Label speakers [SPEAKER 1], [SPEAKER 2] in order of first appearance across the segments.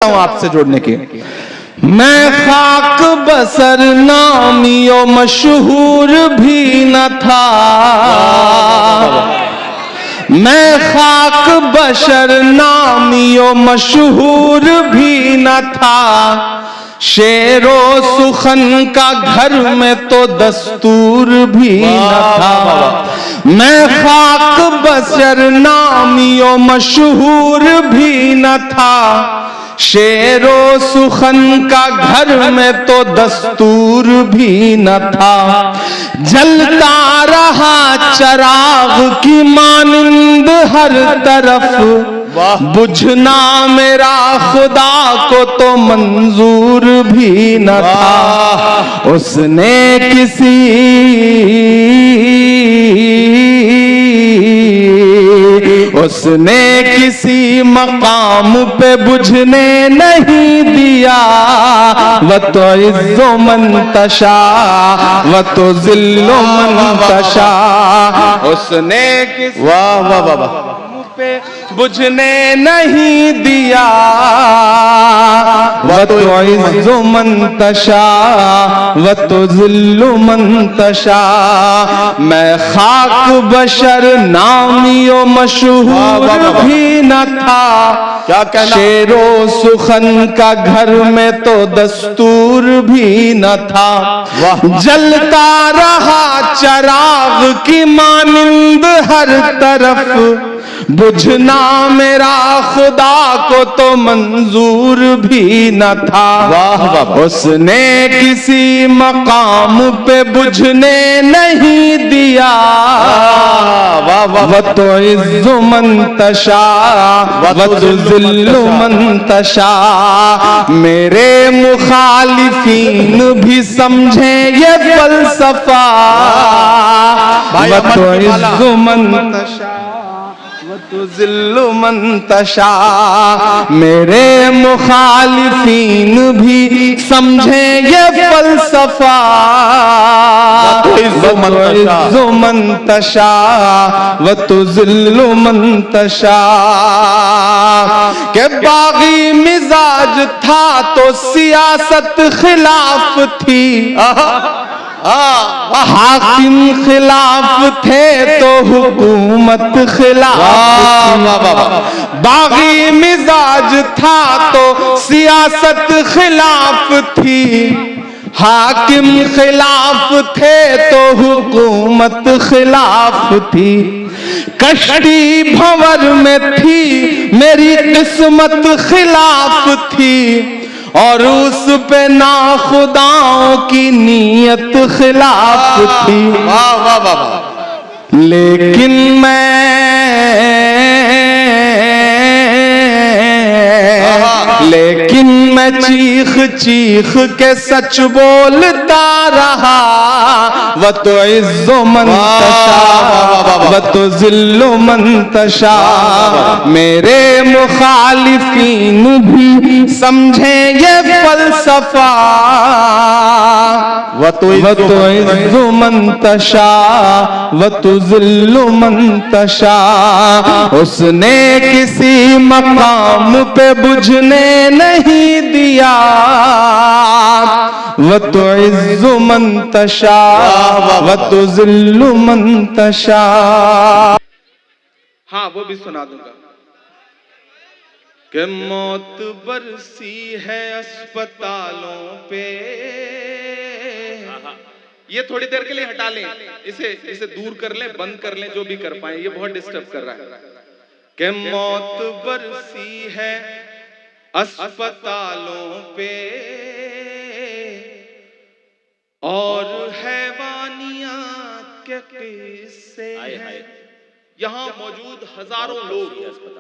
[SPEAKER 1] आपसे जोड़ने के। मैं खाक बसर नामियो मशहूर भी न था, मैं खाक बशर नामियो मशहूर भी न था, शेरो सुखन का घर में तो दस्तूर भी न था। मैं खाक बशर नामियो मशहूर भी न था, शेरो सुखन का घर में तो दस्तूर भी न था। जलता रहा चराग की मानिंद हर तरफ, बुझना मेरा खुदा को तो मंजूर भी न था। उसने किसी मकाम पे बुझने नहीं दिया, व तो इज़्ज़ो मंतशा व तो ज़िल्लो मंतशा। उसने किसी मकाम पे बुझने नहीं दिया, व तो इज़्ज़ो मंतशा व तो ज़िल्लो मंतशा। मैं खाक बशर नामियो मशहूर भी न था, क्या कहना, शेरो सुखन का घर में तो दस्तूर भी न था। जलता रहा चराग की मानिंद हर तरफ, बुझना मेरा खुदा को तो मंजूर भी न था। वाह वाह। उसने किसी मकाम पे बुझने नहीं दिया, व तो इज़्ज़ो मंतशा व तो ज़िल्लो मंतशा। मेरे मुखालिफीन भी समझे ये फलसफा, व तो इज़्ज़ो मंतशा तो ज़िल्लो मंतशा। मेरे मुखालिफीन भी समझे ये फलसफा, व तो इज़्ज़ो मंतशा व तो ज़िल्लो मंतशा। के बागी मिजाज था तो सियासत खिलाफ थी, हाकिम खिलाफ थे तो हुकूमत खिलाफ। बागी मिजाज था तो सियासत खिलाफ थी, हाकिम खिलाफ थे तो हुकूमत खिलाफ थी। कश्ती भंवर में थी मेरी किस्मत खिलाफ थी, और उस पे ना खुदाओं की नीयत खिलाफ थी। वाह वाह वाह। लेकिन मैं चीख चीख के सच बोलता रहा, व तो इज़्ज़ो मंतशा व तो ज़िल्लो मंतशा। मेरे मुखालिफीन भी समझे ये फलसफा, व तो इज़्ज़ो मंतशा व तो ज़िल्लो मंतशा। उसने किसी मकाम पे बुझने नहीं दिया, व तो इज़्ज़ो मंतशा व तो ज़िल्लो मंतशा। हाँ वो भी सुना दूंगा। कि मौत बरसी है अस्पतालों पे, ये थोड़ी देर के लिए हटा लें, इसे दूर कर लें, बंद कर लें, जो भी कर पाए, ये बहुत डिस्टर्ब कर रहा है। कि मौत बरसी है अस्पतालों पे और हैवानियत के किस्से हैं। यहाँ मौजूद हजारों लोग,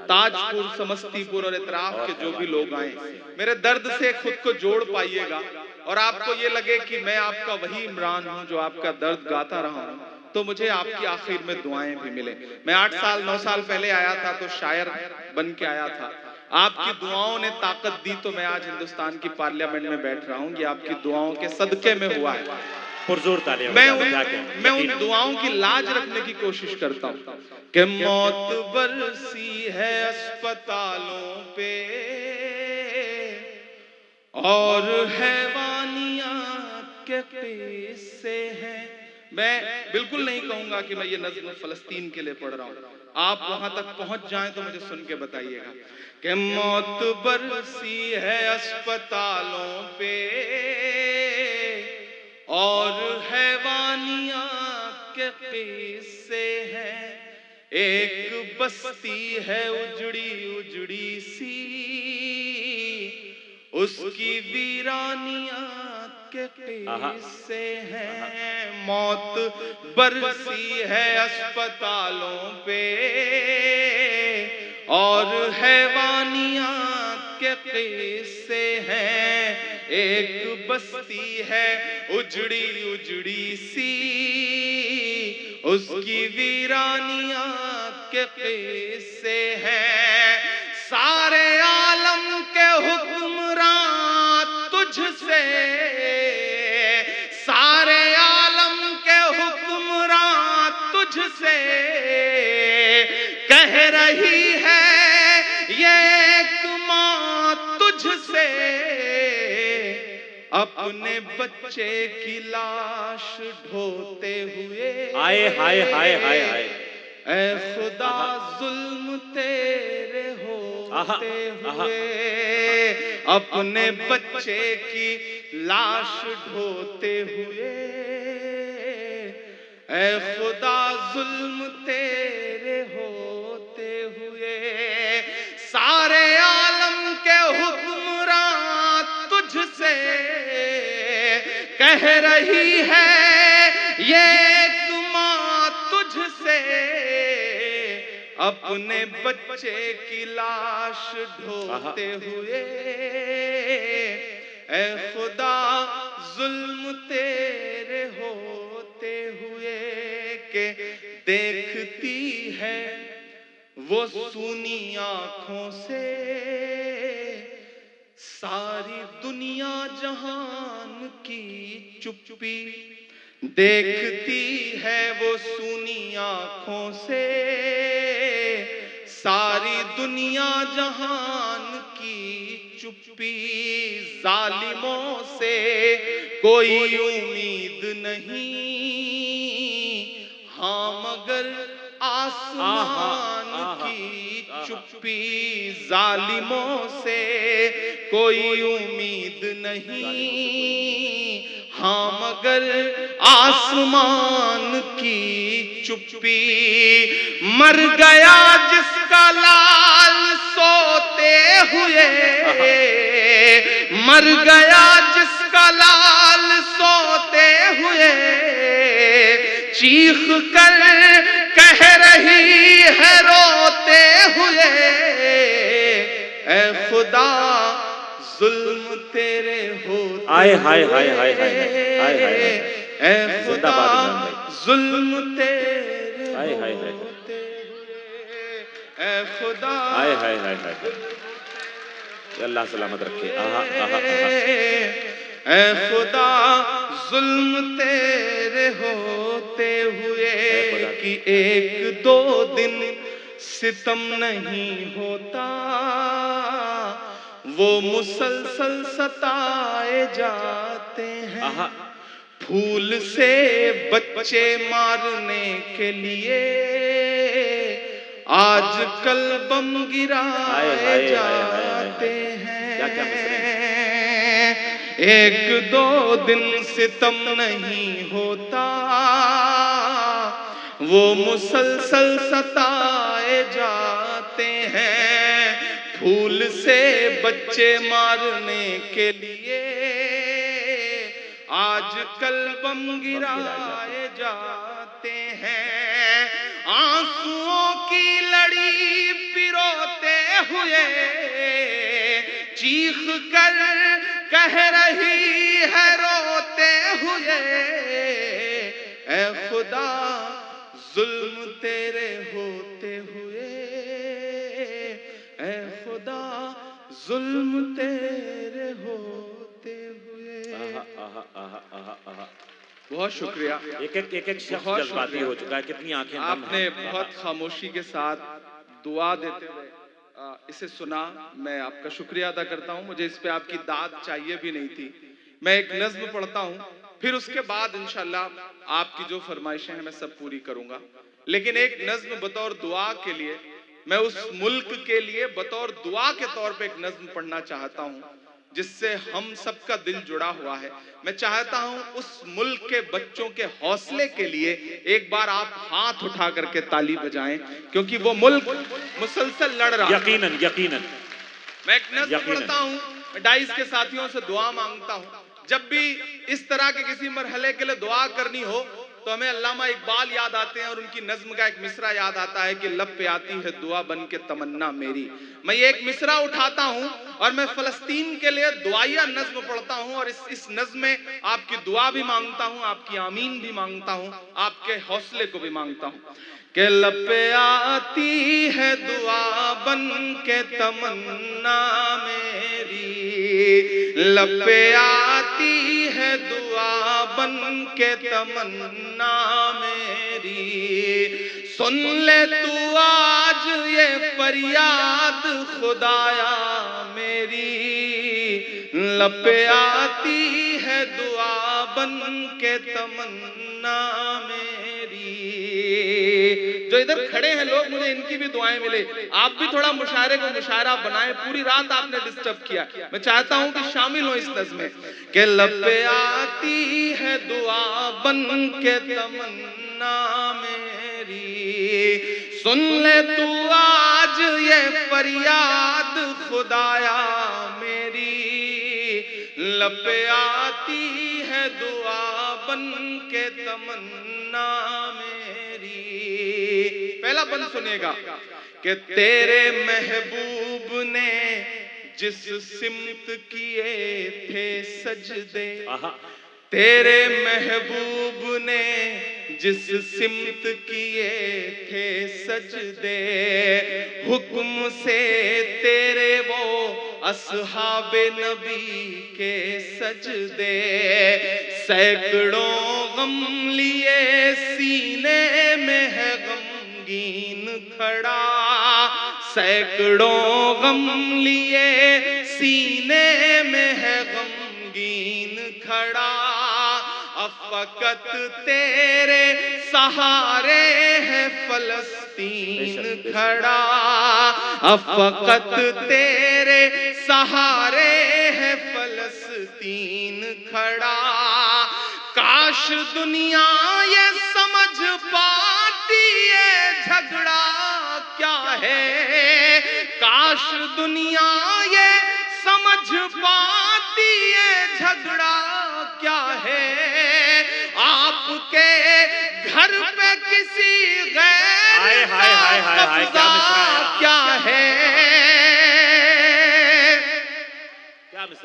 [SPEAKER 1] ताजपुर, समस्तीपुर और इतराफ के जो भी लोग आए, मेरे दर्द से खुद को जोड़ पाइएगा और आपको ये लगे कि मैं आपका वही इमरान हूं जो आपका दर्द गाता रहा हूं, तो मुझे आपकी आखिर में दुआएं भी मिले। मैं 8 साल 9 साल पहले आया था तो शायर बन के आया था, आपकी दुआओं ने ताकत दी तो मैं आज हिंदुस्तान की पार्लियामेंट में बैठ रहा हूं। ये आपकी दुआओं के सदके में हुआ है। मैं उन दुआओं की लाज रखने की कोशिश करता हूं कि मौत बरसी है अस्पतालों पे और हैवानियात के किस्से हैं। मैं बिल्कुल नहीं कहूंगा कि मैं ये नज़्म फलस्तीन के लिए पढ़ रहा हूं, आप वहां तक पहुंच जाएं तो मुझे सुन के बताइएगा कि मौत बरसी है अस्पतालों पे और हैवानियात के किस्से हैं। एक बस्ती है उजड़ी उजड़ी सी, उसकी वीरानियां के किस्से हैं। मौत बरसी है अस्पतालों पे और हैवानियात के किस्से हैं। एक बस्ती है उजड़ी उजड़ी सी, उसकी वीरानियां के किस्से हैं। सारे आलम के हुक्मरान तुझसे, सारे आलम के हुक्मरान तुझसे कह रही है ये एक माँ तुझसे अपने बच्चे की लाश ढोते हुए।
[SPEAKER 2] हाय हाय हाय हाय हाय,
[SPEAKER 1] ऐ खुदा जुल्म तेरे होते हुए अपने बच्चे की लाश ढोते हुए। ऐ खुदा जुल्म तेरे होते हुए सारे आलम के हुक्मरान तुझसे कह रही है ये एक माँ तुझसे अपने बच्चे की लाश ढोते हुए। ऐ खुदा जुल्म तेरे होते हुए के देखती है वो सूनी आंखों से सारी दुनिया जहान की चुप्पी। देखती है वो सूनी आंखों से सारी दुनिया जहान की चुप्पी। जालिमों से कोई उम्मीद नहीं, हाँ मगर आसमान की चुप्पी। जालिमों से कोई उम्मीद नहीं, हाँ मगर आसमान की चुप्पी। मर गया जिसका लाल सोते हुए, मर गया जिसका लाल सोते हुए चीख कर कह रही है रोते हुए। ऐ खुदा जुल्म तेरे होते
[SPEAKER 2] हाय हाय हाय हाय हाय हाय हाय,
[SPEAKER 1] ऐ खुदा जुल्म तेरे
[SPEAKER 2] हाय हाय हाय,
[SPEAKER 1] ऐ खुदा
[SPEAKER 2] हाय हाय हाय हाय, अल्लाह सलामत रखे। आहा आहा आहा,
[SPEAKER 1] ऐ खुदा जुल्म तेरे होते हुए कि एक दो दिन सितम नहीं होता, वो मुसलसल सताए जाते हैं। फूल से बच्चे मारने के लिए आजकल बम गिराए जाते हैं। एक दो दिन सितम नहीं होता, वो मुसलसल सताए जाते हैं। फूल से बच्चे मारने के लिए आजकल बम गिराए जाते हैं। आंसुओं की लड़ी पिरोते हुए चीख कर कह रही है रोते हुए। ऐ खुदा जुल्म तेरे होते हुए, ऐ खुदा जुल्म तेरे होते हुए। बहुत शुक्रिया।
[SPEAKER 2] एक एक शख्स जज्बाती हो चुका है, कितनी आंखें
[SPEAKER 1] आपने बहुत खामोशी के साथ दुआ देते हुए इसे सुना, मैं आपका शुक्रिया अदा करता हूँ। मुझे इस पे आपकी दाद चाहिए भी नहीं थी। मैं एक नज्म पढ़ता हूँ, फिर उसके बाद इंशाल्लाह आपकी जो फरमाइशें हैं मैं सब पूरी करूंगा। लेकिन एक नज्म बतौर दुआ के लिए, मैं उस मुल्क के लिए बतौर दुआ के तौर पे एक नज्म पढ़ना चाहता हूँ जिससे हम सबका दिल जुड़ा हुआ है। मैं चाहता हूँ उस मुल्क के बच्चों के हौसले के लिए एक बार आप हाथ उठा करके ताली बजाएं, क्योंकि वो मुल्क मुसलसल लड़ रहा है।
[SPEAKER 2] यकीनन यकीनन।
[SPEAKER 1] मैं एक नज्म पढ़ता हूँ, मैं डाइस के साथियों से दुआ मांगता हूँ। जब भी इस तरह के किसी मरहले के लिए दुआ करनी हो तो हमें अल्लामा इकबाल याद आते हैं और उनकी नज्म का एक मिसरा याद आता है कि लब पे आती है दुआ बन के तमन्ना मेरी। मैं ये एक मिसरा उठाता हूँ और मैं फलस्तीन के लिए दुआया नज्म पढ़ता हूँ और इस नज्म में आपकी दुआ भी मांगता हूँ, आपकी आमीन भी मांगता हूँ, आपके हौसले को भी मांगता हूँ। के लब पे आती है दुआ बन के तमन्ना मेरी, लब पे आती है दुआ बन के तमन्ना मेरी, सुन ले तू आज ये फरियाद खुदाया मेरी, लब पे आती है दुआ बन के तमन्ना मेरी। जो इधर खड़े हैं लोग, मुझे इनकी भी दुआएं मिले। आप भी थोड़ा मुशायरे को मुशायरा बनाएं, पूरी रात आपने डिस्टर्ब किया। मैं चाहता हूं कि शामिल हो इस नज़्म में कि लब पे आती है दुआ बन के तमन्ना मेरी, सुन ले तू आज ये फरियाद खुदाया मेरी, लब पे आती है दुआ बन के तमन्ना मेरी। पहला बंद सुनिएगा कि तेरे महबूब ने जिस सिमत किए थे सजदे, तेरे महबूब ने जिस सिमत किए थे सजदे, हुक्म से तेरे वो असहाबे नबी के सजदे, सैकड़ों गम लिए सीने में है गमगीन खड़ा, सैकड़ों गम लिए सीने में है गमगीन खड़ा, अफकत तेरे सहारे है फलस्तीन खड़ा, अफकत तेरे सहारे है फलस्तीन खड़ा। काश दुनिया ये समझ पाती है झगड़ा क्या है, काश दुनिया ये समझ पाती है झगड़ा क्या है, आपके घर पे किसी गैर का कब्जा क्या है।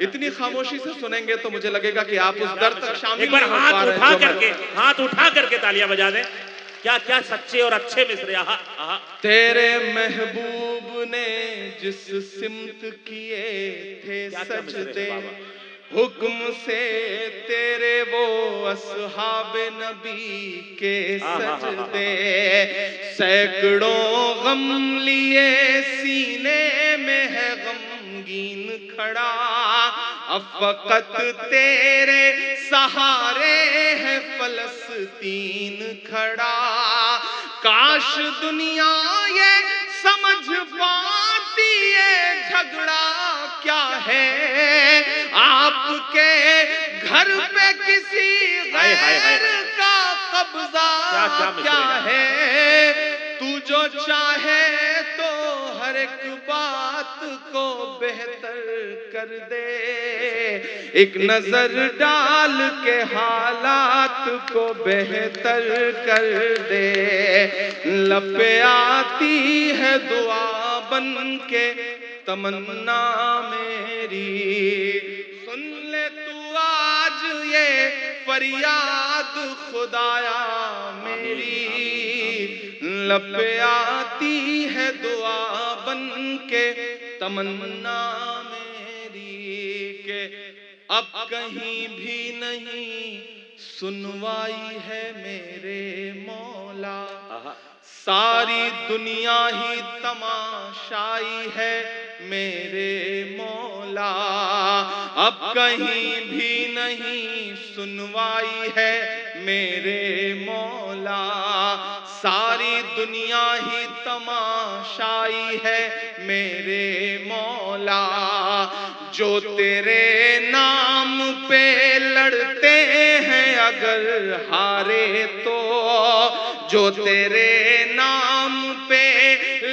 [SPEAKER 1] इतनी खामोशी से सुनेंगे तो मुझे लगेगा कि आप उस दर्द तक शामिल
[SPEAKER 2] एक बार हाथ उठा करके तालियां बजा दें। क्या क्या सच्चे और अच्छे मिसरे।
[SPEAKER 1] तेरे महबूब ने जिस सिमत किए थे सजदे, हुक्म से तेरे वो असहाबे नबी के सजदे, सैकड़ों गम लिए सीने में है गमगीन खड़ा, अफकत तेरे सहारे है फलस्तीन खड़ा। काश दुनिया ये समझ पाती है झगड़ा क्या है, आपके घर पे किसी गैर का कब्जा क्या है। तू जो चाहे तो हर एक बात को बेहतर कर दे, एक नजर डाल के हालात को बेहतर कर दे, लब पे आती है दुआ बन के तमन्ना मेरी, सुन ले तू आज ये फरियाद खुदाया मेरी, लब पे आती है दुआ बन के तमन्ना मेरी, के अब कहीं भी नहीं सुनवाई है मेरे मौला,
[SPEAKER 2] आहा।
[SPEAKER 1] सारी दुनिया ही तमाशाई है मेरे मौला, अब कहीं भी नहीं सुनवाई है मेरे मौला। सारी दुनिया ही तमाशाई है मेरे मौला, जो तेरे नाम पे लड़ते हैं अगर हारे तो, जो तेरे नाम पे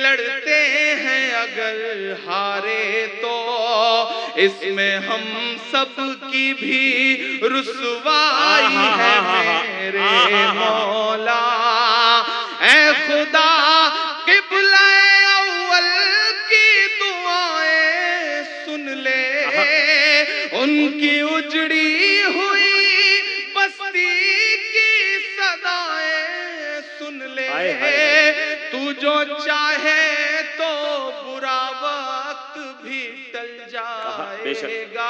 [SPEAKER 1] लड़ते हैं अगर हारे तो, इसमें हम सब की भी रुसवाई है मेरे मौला। ऐ खुदा क़िबला अव्वल की दुआएं सुन ले, उनकी उजड़ी हुई बस्ती की सदाएं सुन ले। तू जो चाहे तो बुरा वक्त भी टल जाएगा।